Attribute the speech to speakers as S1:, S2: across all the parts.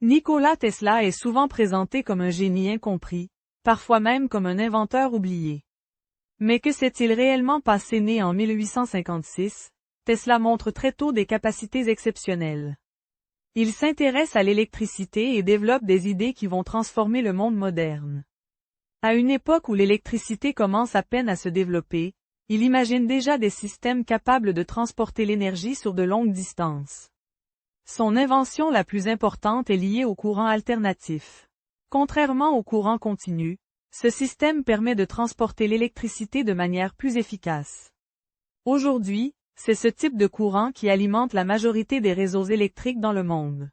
S1: Nikola Tesla est souvent présenté comme un génie incompris, parfois même comme un inventeur oublié. Mais que s'est-il réellement passé? Né en 1856, Tesla montre très tôt des capacités exceptionnelles. Il s'intéresse à l'électricité et développe des idées qui vont transformer le monde moderne. À une époque où l'électricité commence à peine à se développer, il imagine déjà des systèmes capables de transporter l'énergie sur de longues distances. Son invention la plus importante est liée au courant alternatif. Contrairement au courant continu, ce système permet de transporter l'électricité de manière plus efficace. Aujourd'hui, c'est ce type de courant qui alimente la majorité des réseaux électriques dans le monde.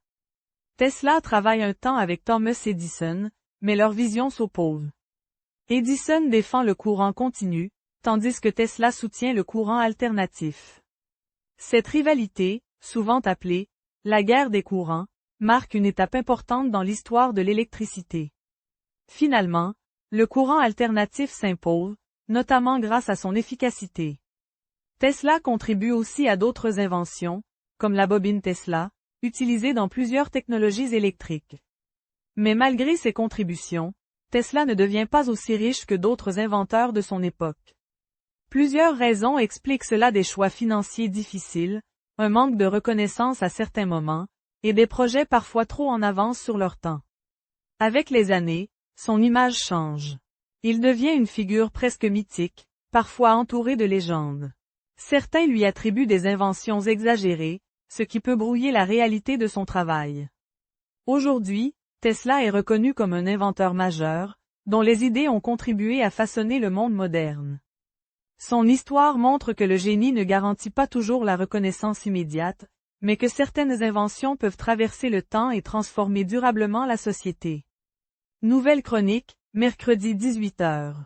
S1: Tesla travaille un temps avec Thomas Edison, mais leurs visions s'opposent. Edison défend le courant continu, tandis que Tesla soutient le courant alternatif. Cette rivalité, souvent appelée la guerre des courants, marque une étape importante dans l'histoire de l'électricité. Finalement, le courant alternatif s'impose, notamment grâce à son efficacité. Tesla contribue aussi à d'autres inventions, comme la bobine Tesla, utilisée dans plusieurs technologies électriques. Mais malgré ses contributions, Tesla ne devient pas aussi riche que d'autres inventeurs de son époque. Plusieurs raisons expliquent cela: des choix financiers difficiles, un manque de reconnaissance à certains moments, et des projets parfois trop en avance sur leur temps. Avec les années, son image change. Il devient une figure presque mythique, parfois entouré de légendes. Certains lui attribuent des inventions exagérées, ce qui peut brouiller la réalité de son travail. Aujourd'hui, Tesla est reconnu comme un inventeur majeur, dont les idées ont contribué à façonner le monde moderne. Son histoire montre que le génie ne garantit pas toujours la reconnaissance immédiate, mais que certaines inventions peuvent traverser le temps et transformer durablement la société. Nouvelle chronique, mercredi 18h.